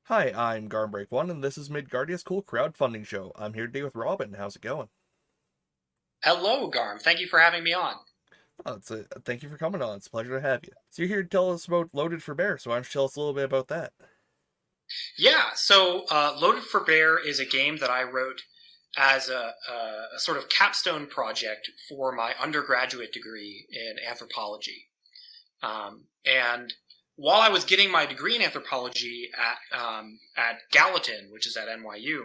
Hi, I'm Garm1, and this is Midgardia's cool crowdfunding show. I'm here today with Robin. How's it going? Hello, Garm. Thank you for having me on. Thank you for coming on. It's a pleasure to have you. So you're here to tell us about Loaded for Bear, so why don't you tell us a little bit about that? Loaded for Bear is a game that I wrote as a sort of capstone project for my undergraduate degree in anthropology. And while I was getting my degree in anthropology at Gallatin, which is at NYU,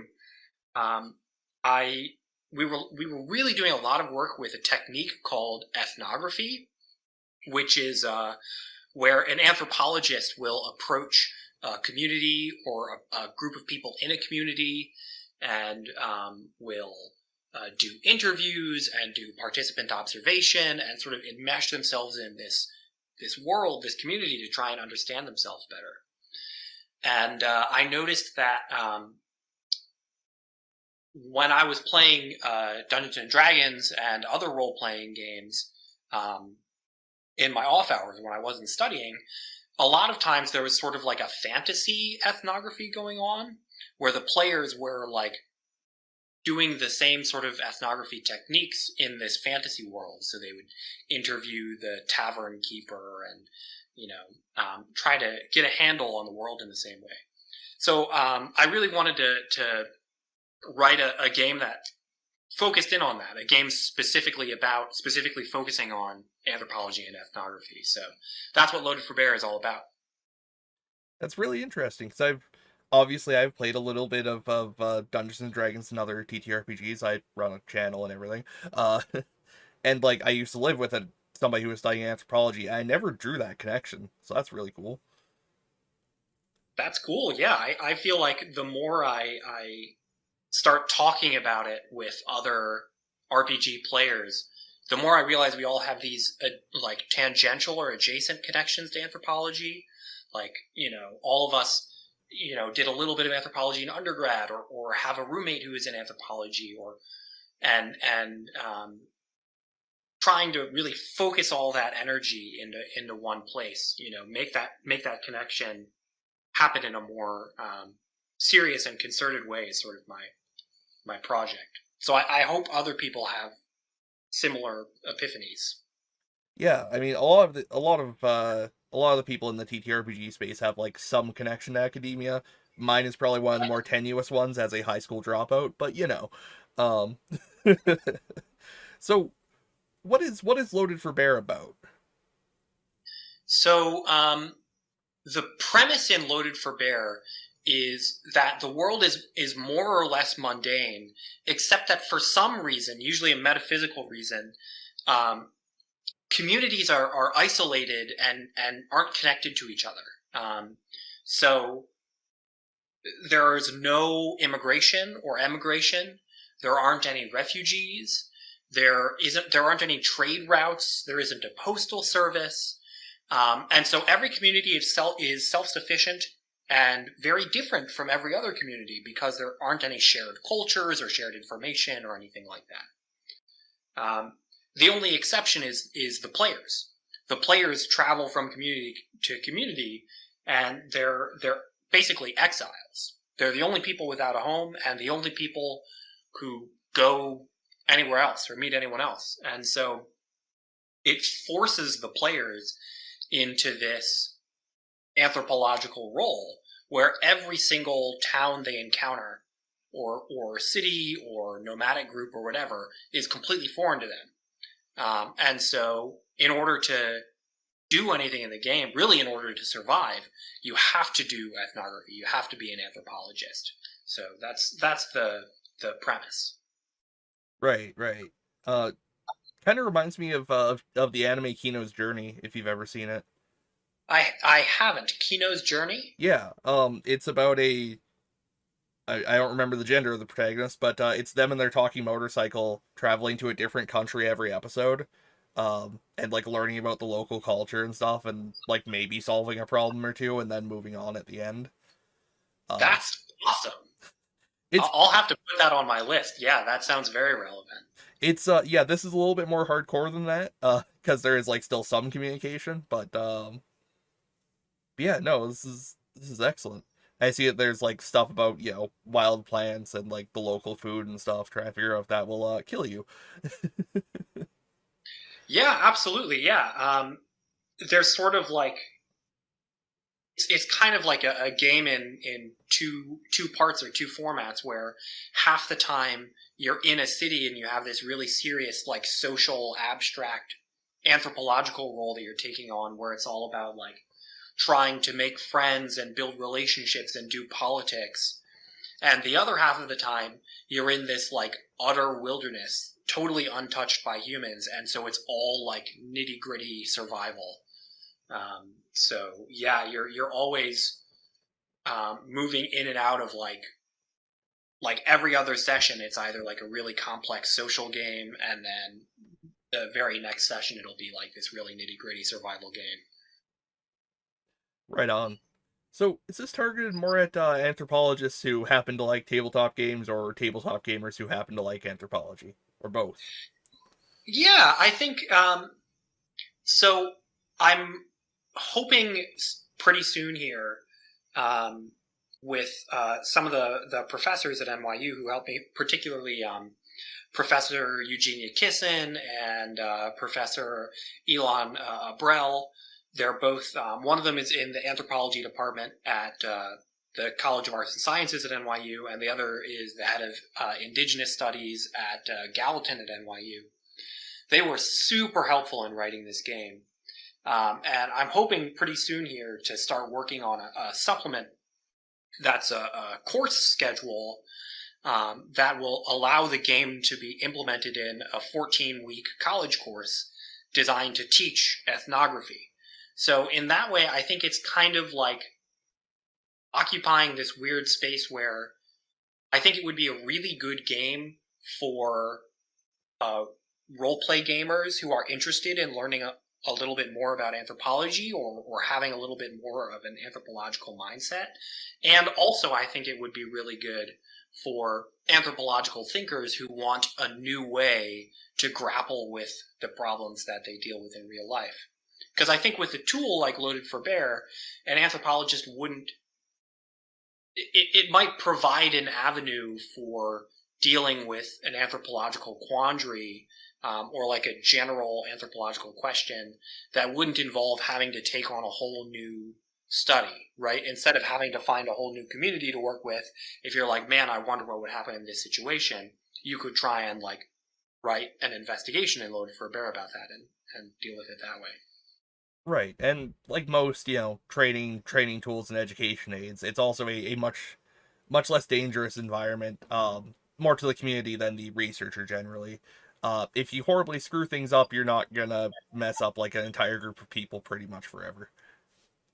um, I we were really doing a lot of work with a technique called ethnography, which is where an anthropologist will approach a community or a group of people in a community and will do interviews and do participant observation and sort of enmesh themselves in this world, this community, to try and understand themselves better. And I noticed that when I was playing Dungeons and Dragons and other role playing games, in my off hours when I wasn't studying, a lot of times there was sort of like a fantasy ethnography going on where the players were like doing the same sort of ethnography techniques in this fantasy world. So they would interview the tavern keeper and, try to get a handle on the world in the same way. So I really wanted to write a game that focused in on that. A game specifically focusing on anthropology and ethnography. So that's what Loaded for Bear is all about. That's really interesting, because I've played a little bit of Dungeons and Dragons and other TTRPGs. I run a channel and everything. Uh, and like I used to live with somebody who was studying anthropology. I never drew that connection, so that's really cool. That's cool. Yeah, I feel like the more I start talking about it with other RPG players, the more I realize we all have these like tangential or adjacent connections to anthropology. Like, all of us, did a little bit of anthropology in undergrad, or have a roommate who is in anthropology, or and trying to really focus all that energy into one place. Make that connection happen in a more serious and concerted way. Is sort of my project. So I hope other people have similar epiphanies. Yeah, I mean, a lot of the people in the TTRPG space have like some connection to academia. Mine is probably one of the more tenuous ones as a high school dropout, but um, so what is Loaded for Bear about? So the premise in Loaded for Bear is that the world is more or less mundane, except that for some reason, usually a metaphysical reason, um, communities are isolated and aren't connected to each other. So there is no immigration or emigration. There aren't any refugees. There aren't any trade routes. There isn't a postal service. And so every community is self-sufficient and very different from every other community because there aren't any shared cultures or shared information or anything like that. The only exception is the players. The players travel from community to community, and they're basically exiles. They're the only people without a home, and the only people who go anywhere else or meet anyone else. And so it forces the players into this anthropological role where every single town they encounter or city or nomadic group or whatever is completely foreign to them. And so in order to do anything in the game, really in order to survive, you have to do ethnography. You have to be an anthropologist. So that's the premise. Right, right. Uh, Kind of reminds me of the anime Kino's Journey, if you've ever seen it. I haven't. Kino's Journey? Yeah, it's about I don't remember the gender of the protagonist, but it's them and their talking motorcycle traveling to a different country every episode, and like learning about the local culture and stuff, and like maybe solving a problem or two, and then moving on at the end. Um, That's awesome. it's I'll have to put that on my list. Yeah, that sounds very relevant. yeah, this is a little bit more hardcore than that, because there is like still some communication, but yeah, no, this is excellent. I see that there's like stuff about wild plants and like the local food and stuff. Trying to figure out if that will kill you. Yeah, absolutely. Yeah. There's sort of like it's kind of like a game in two parts or two formats where half the time you're in a city and you have this really serious like social abstract anthropological role that you're taking on where it's all about like trying to make friends and build relationships and do politics, and the other half of the time you're in this like utter wilderness totally untouched by humans, and so it's all like nitty gritty survival. So yeah, you're always moving in and out of like every other session. It's either like a really complex social game, and then the very next session it'll be like this really nitty gritty survival game. Right on. So, is this targeted more at anthropologists who happen to like tabletop games, or tabletop gamers who happen to like anthropology, or both? Yeah, I think so. I'm hoping pretty soon here um, with some of the professors at NYU who helped me, particularly Professor Eugenia Kissin and Professor Elon Brell. They're both, one of them is in the anthropology department at the College of Arts and Sciences at NYU, and the other is the head of Indigenous Studies at Gallatin at NYU. They were super helpful in writing this game. And I'm hoping pretty soon here to start working on a supplement that's a course schedule that will allow the game to be implemented in a 14-week college course designed to teach ethnography. So in that way, I think it's kind of like occupying this weird space where I think it would be a really good game for uh, role play gamers who are interested in learning a little bit more about anthropology, or having a little bit more of an anthropological mindset. And also, I think it would be really good for anthropological thinkers who want a new way to grapple with the problems that they deal with in real life. Because I think with a tool like Loaded for Bear, an anthropologist wouldn't, it might provide an avenue for dealing with an anthropological quandary, or like a general anthropological question that wouldn't involve having to take on a whole new study, right? Instead of having to find a whole new community to work with, if you're like, man, I wonder what would happen in this situation, you could try and like write an investigation and Load it for a Bear about that, and deal with it that way. Right, and like most, training tools and education aids, it's also a much less dangerous environment, more to the community than the researcher generally. If you horribly screw things up, you're not gonna mess up like an entire group of people pretty much forever.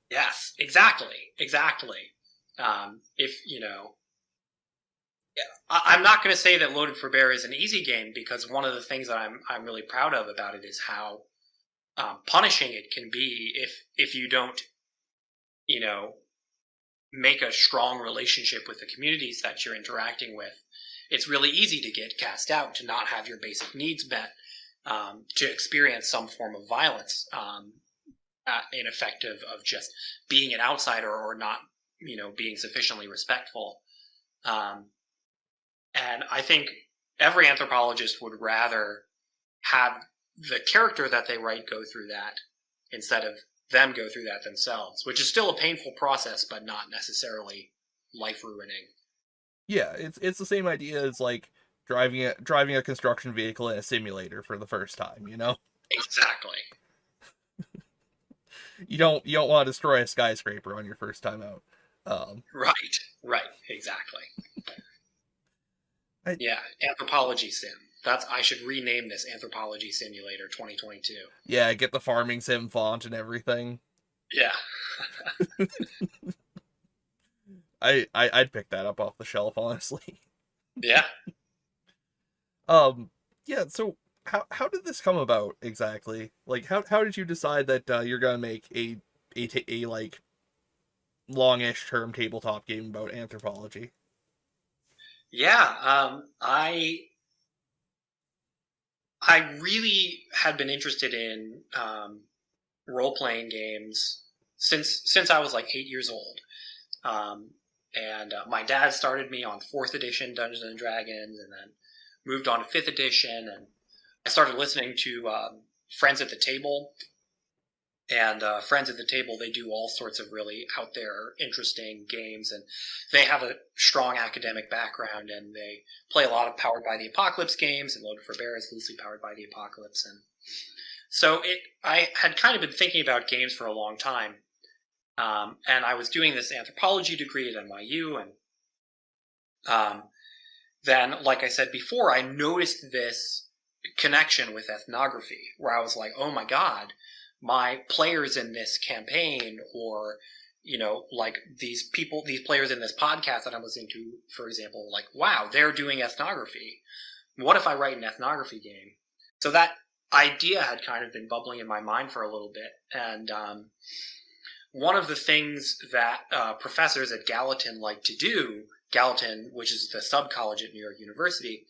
Yes, exactly, exactly. If you know, I'm not going to say that Loaded for Bear is an easy game, because one of the things that I'm really proud of about it is how punishing it can be if you don't, you know, make a strong relationship with the communities that you're interacting with. It's really easy to get cast out, to not have your basic needs met, to experience some form of violence, in effect of just being an outsider, or not, being sufficiently respectful. Um, and I think every anthropologist would rather have the character that they write go through that, instead of them go through that themselves, which is still a painful process, but not necessarily life ruining. Yeah, it's the same idea as like driving a construction vehicle in a simulator for the first time, you know? Exactly. You don't want to destroy a skyscraper on your first time out. Right. Right. Exactly. I, Yeah. Anthropology sim. I should rename this Anthropology Simulator 2022. yeah, get the farming sim font and everything. Yeah. I'd pick that up off the shelf, honestly. Yeah. Um, yeah. So how did this come about exactly? Like how did you decide that you're gonna make a like longish term tabletop game about anthropology? Yeah. I really had been interested in role playing games since I was like 8 years old. Um, And my dad started me on 4th edition Dungeons and Dragons, and then moved on to 5th edition, and I started listening to Friends at the Table. And Friends at the Table, they do all sorts of really out there, interesting games, and they have a strong academic background, and they play a lot of Powered by the Apocalypse games, and Loaded for Bear is loosely powered by the Apocalypse. And so I had kind of been thinking about games for a long time, and I was doing this anthropology degree at NYU, and then, like I said before, I noticed this connection with ethnography, where I was like, oh my god, my players in this campaign, or like these players in this podcast that I'm listening to, for example, like, wow, they're doing ethnography. What if I write an ethnography game? So that idea had kind of been bubbling in my mind for a little bit, and one of the things that professors at Gallatin like to do, Gallatin, which is the sub college at New York University,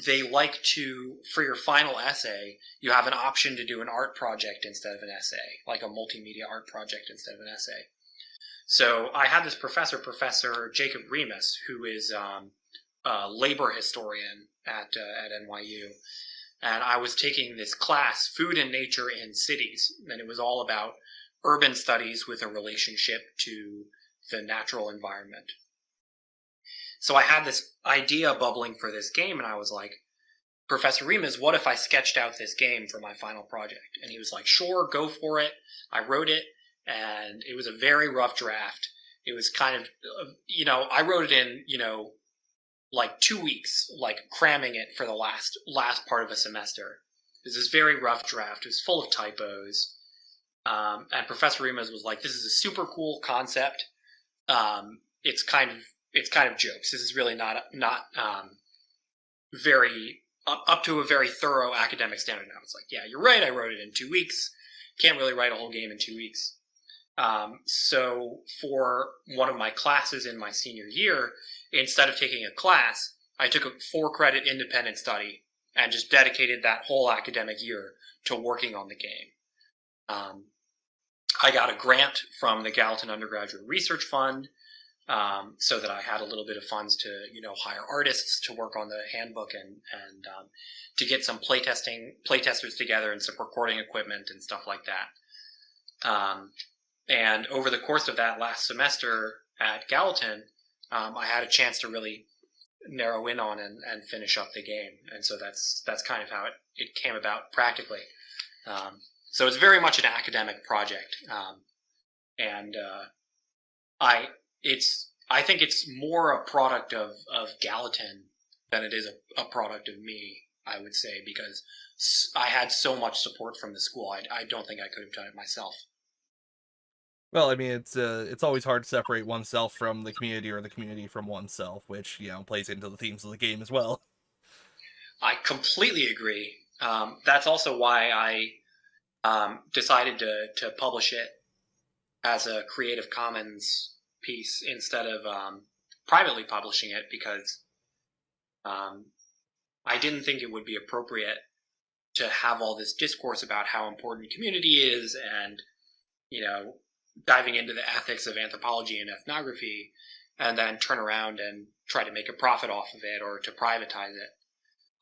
they like to, for your final essay, you have an option to do an art project instead of an essay, like a multimedia art project instead of an essay. So I had this Professor Jacob Remus, who is a labor historian at NYU, and I was taking this class, Food and Nature in Cities, and it was all about urban studies with a relationship to the natural environment. So I had this idea bubbling for this game, and I was like, Professor Remus, what if I sketched out this game for my final project? And he was like, sure, go for it. I wrote it, and it was a very rough draft. It was kind of, I wrote it in, like 2 weeks, like cramming it for the last part of a semester. It was this very rough draft. It was full of typos. And Professor Remus was like, this is a super cool concept. It's kind of jokes. This is really not very up to a very thorough academic standard. And I was like, yeah, you're right. I wrote it in 2 weeks. Can't really write a whole game in 2 weeks. So for one of my classes in my senior year, instead of taking a class, I took a 4-credit independent study and just dedicated that whole academic year to working on the game. I got a grant from the Gallatin Undergraduate Research Fund, so that I had a little bit of funds to, hire artists to work on the handbook and to get some playtesters together and some recording equipment and stuff like that. And over the course of that last semester at Gallatin, I had a chance to really narrow in on and finish up the game. And so that's kind of how it came about practically. So it's very much an academic project. I think it's more a product of Gallatin than it is a product of me, I would say, because I had so much support from the school. I don't think I could have done it myself. Well, I mean, it's always hard to separate oneself from the community or the community from oneself, which plays into the themes of the game as well. I completely agree. That's also why I decided to publish it as a Creative Commons piece instead of privately publishing it, because I didn't think it would be appropriate to have all this discourse about how important community is and, diving into the ethics of anthropology and ethnography, and then turn around and try to make a profit off of it or to privatize it.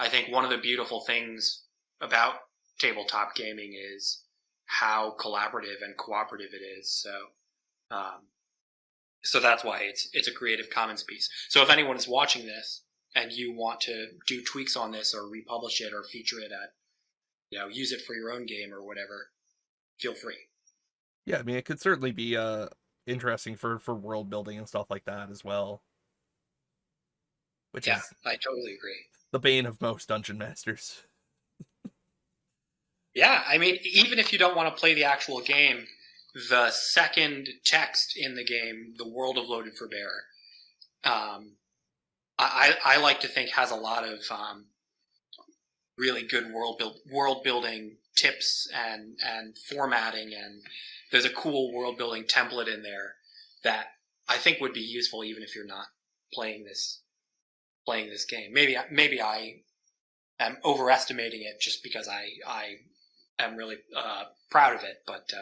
I think one of the beautiful things about tabletop gaming is how collaborative and cooperative it is. So that's why it's a Creative Commons piece. So if anyone is watching this and you want to do tweaks on this or republish it or feature it at, use it for your own game or whatever, feel free. Yeah, I mean, it could certainly be interesting for world building and stuff like that as well. Which Yeah, is I totally agree. the bane of most dungeon masters. Yeah, I mean, even if you don't want to play the actual game, the second text in the game, The World of Loaded for Bear, I like to think has a lot of really good world building tips and formatting, and there's a cool world building template in there that I think would be useful even if you're not playing this game. Maybe I am overestimating it just because I am really proud of it, but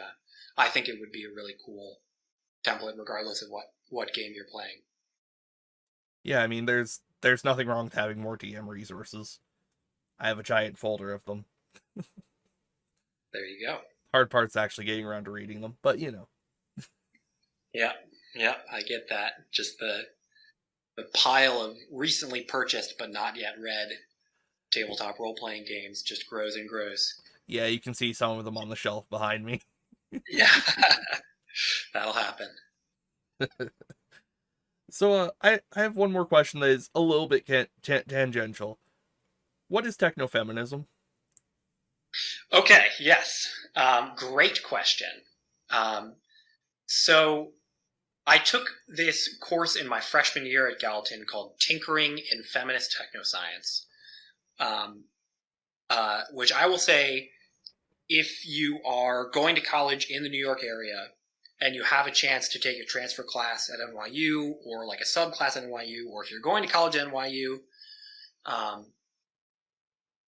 I think it would be a really cool template regardless of what game you're playing. Yeah, I mean, there's nothing wrong with having more DM resources. I have a giant folder of them. There you go. Hard part's actually getting around to reading them, but Yeah, yeah, I get that. Just the pile of recently purchased but not yet read tabletop role-playing games just grows and grows. Yeah, you can see some of them on the shelf behind me. Yeah, that'll happen. So, I have one more question that is a little bit tangential. What is technofeminism? Okay, yes. Great question. Um, so I took this course in my freshman year at Gallatin called Tinkering in Feminist Technoscience, um, which I will say, if you are going to college in the New York area and you have a chance to take a transfer class at NYU or like a subclass at NYU, or if you're going to college at NYU,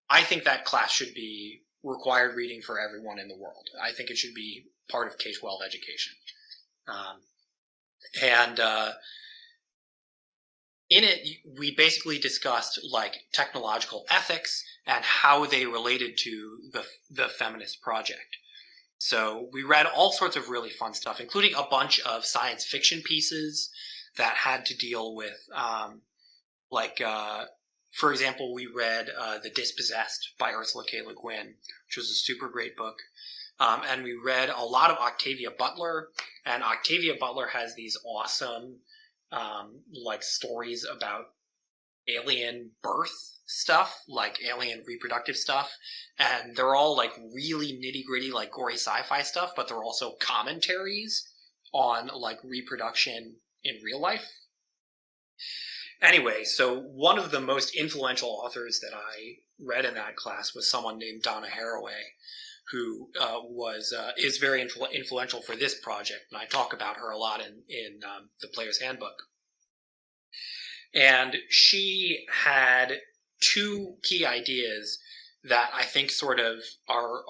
I think that class should be required reading for everyone in the world. I think it should be part of K-12 education. And in it, we basically discussed like technological ethics and how they related to the feminist project. So we read all sorts of really fun stuff, including a bunch of science fiction pieces that had to deal with, for example, we read The Dispossessed by Ursula K. Le Guin, which was a super great book. And we read a lot of Octavia Butler, and Octavia Butler has these awesome stories about alien birth stuff, like alien reproductive stuff, and they're all like really nitty gritty, like gory sci-fi stuff, but they're also commentaries on like reproduction in real life. Anyway, so one of the most influential authors that I read in that class was someone named Donna Haraway, who is very influential for this project, and I talk about her a lot in the Player's Handbook. And she had two key ideas that I think sort of are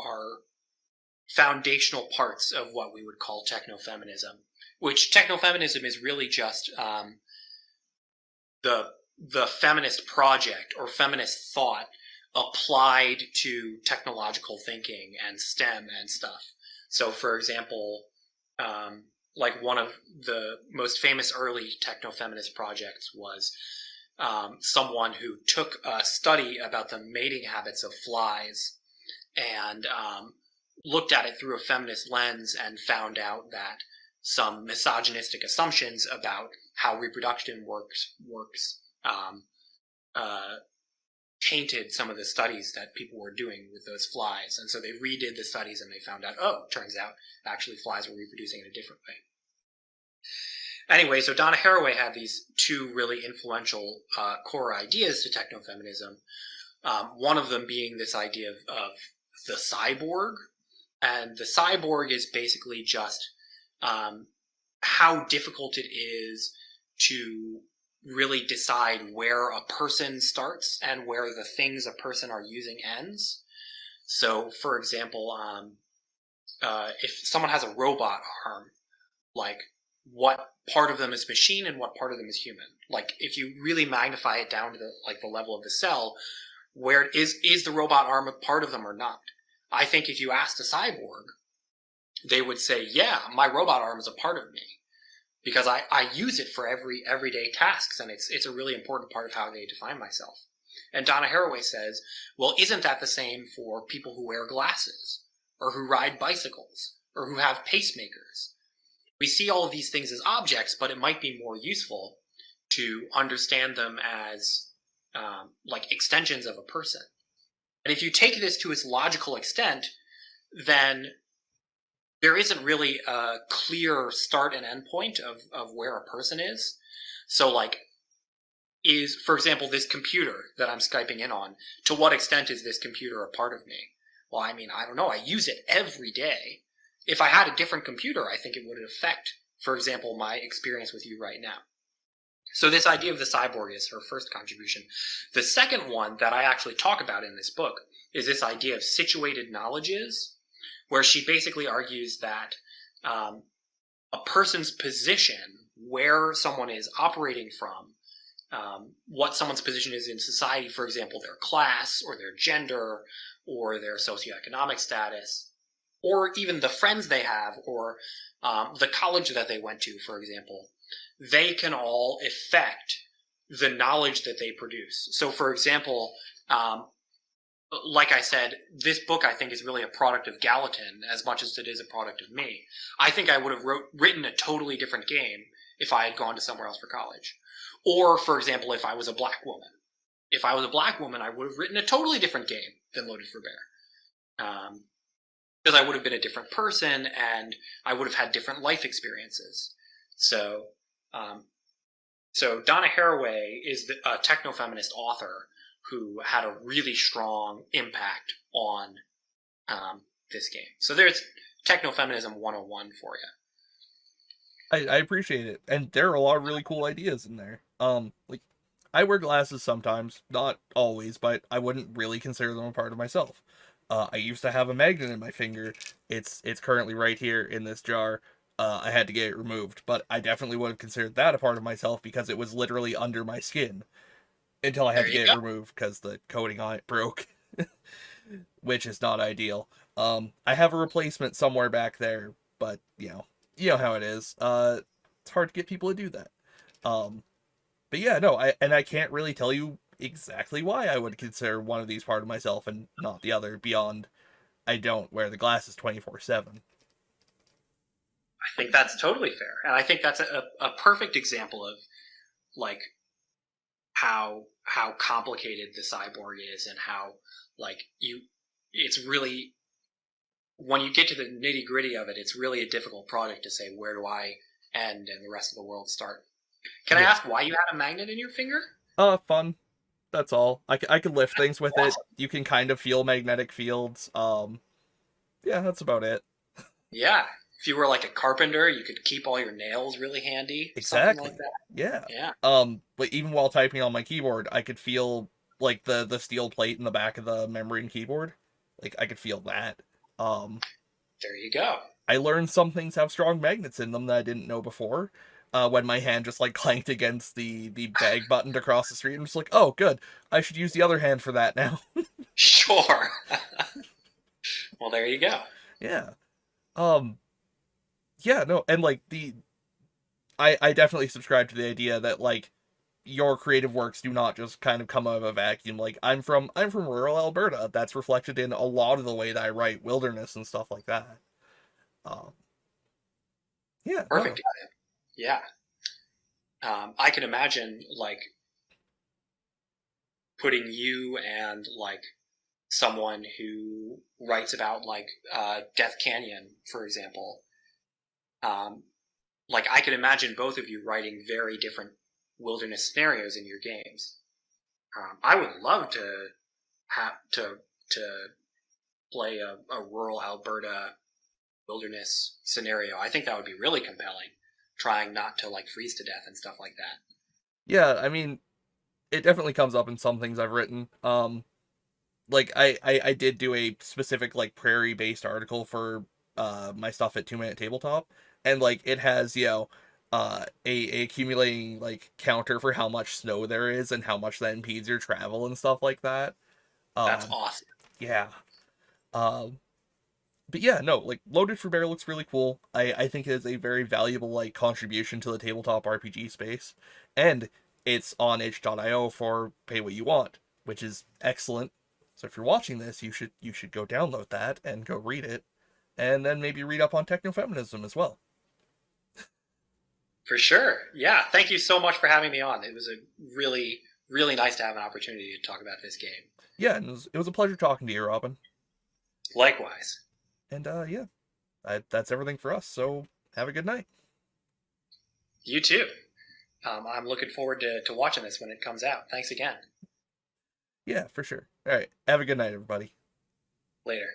foundational parts of what we would call technofeminism, which technofeminism is really just the feminist project or feminist thought applied to technological thinking and STEM and stuff. So, for example, like one of the most famous early techno-feminist projects was someone who took a study about the mating habits of flies and looked at it through a feminist lens and found out that some misogynistic assumptions about how reproduction works tainted some of the studies that people were doing with those flies. And so they redid the studies and they found out, turns out actually flies were reproducing in a different way. Anyway, so Donna Haraway had these two really influential core ideas to technofeminism. One of them being this idea of the cyborg. And the cyborg is basically just how difficult it is to really decide where a person starts and where the things a person are using ends. So, for example, if someone has a robot arm, like what part of them is machine and what part of them is human? Like if you really magnify it down to the level of the cell, where is the robot arm a part of them or not? I think if you asked a cyborg, they would say, yeah, my robot arm is a part of me, because I use it for everyday tasks, and it's a really important part of how they define myself. And Donna Haraway says, well, isn't that the same for people who wear glasses, or who ride bicycles, or who have pacemakers? We see all of these things as objects, but it might be more useful to understand them as like extensions of a person. And if you take this to its logical extent, then there isn't really a clear start and end point of where a person is. So, like, for example, this computer that I'm Skyping in on, to what extent is this computer a part of me? Well, I mean, I don't know. I use it every day. If I had a different computer, I think it would affect, for example, my experience with you right now. So this idea of the cyborg is her first contribution. The second one that I actually talk about in this book is this idea of situated knowledges, where she basically argues that a person's position, where someone is operating from, what someone's position is in society, for example, their class or their gender or their socioeconomic status, or even the friends they have or the college that they went to, for example, they can all affect the knowledge that they produce. So, for example, like I said, this book I think is really a product of Gallatin as much as it is a product of me. I think I would have written a totally different game if I had gone to somewhere else for college. Or, for example, if I was a black woman. If I was a black woman, I would have written a totally different game than Loaded for Bear. Because I would have been a different person and I would have had different life experiences. So, Donna Haraway is a techno-feminist author who had a really strong impact on this game. So there's techno-feminism 101 for you. I appreciate it, and there are a lot of really cool ideas in there. Like, I wear glasses sometimes, not always, but I wouldn't really consider them a part of myself. I used to have a magnet in my finger. It's currently right here in this jar. I had to get it removed, but I definitely would have considered that a part of myself because it was literally under my skin until I had to get it removed because the coating on it broke, which is not ideal. I have a replacement somewhere back there, but you know how it is. It's hard to get people to do that. But yeah, no, I can't really tell you exactly why I would consider one of these part of myself and not the other beyond I don't wear the glasses 24/7. I think that's totally fair. And I think that's a perfect example of like how complicated the cyborg is and how it's really, when you get to the nitty gritty of it, it's really a difficult project to say, where do I end and the rest of the world start? Can I ask why you had a magnet in your finger? Fun. That's all. I can lift things with it. You can kind of feel magnetic fields. Yeah, that's about it. Yeah. If you were like a carpenter, you could keep all your nails really handy. Exactly. Something like that. Yeah. Yeah. But even while typing on my keyboard, I could feel like the steel plate in the back of the membrane keyboard. Like I could feel that. There you go. I learned some things have strong magnets in them that I didn't know before. When my hand just like clanked against the bag button to cross the street, I'm just like, oh, good. I should use the other hand for that now. Sure. Well, there you go. Yeah. Yeah, no, and like I definitely subscribe to the idea that like your creative works do not just kind of come out of a vacuum. Like I'm from rural Alberta. That's reflected in a lot of the way that I write wilderness and stuff like that. Um, yeah, Perfect. no. Yeah. I can imagine like putting you and like someone who writes about like Death Canyon, for example. Like I can imagine both of you writing very different wilderness scenarios in your games. I would love to have to play a rural Alberta wilderness scenario. I think that would be really compelling. Trying not to like freeze to death and stuff like that. Yeah, I mean, it definitely comes up in some things I've written. Like I did do a specific like prairie based article for my stuff at 2 Minute Tabletop, and like it has a accumulating like counter for how much snow there is and how much that impedes your travel and stuff like that. That's Um, awesome. yeah. Um, but yeah, no, like Loaded for Bear looks really cool. I think it is a very valuable like contribution to the tabletop RPG space, and it's on itch.io for pay what you want, which is excellent. So if you're watching this, you should go download that and go read it, and then maybe read up on technofeminism as well. For sure. Yeah. Thank you so much for having me on. It was a really, really nice to have an opportunity to talk about this game. Yeah, and it was a pleasure talking to you, Robyn. Likewise. And yeah, that's everything for us. So have a good night. You too. I'm looking forward to watching this when it comes out. Thanks again. Yeah, for sure. All right, have a good night, everybody. Later.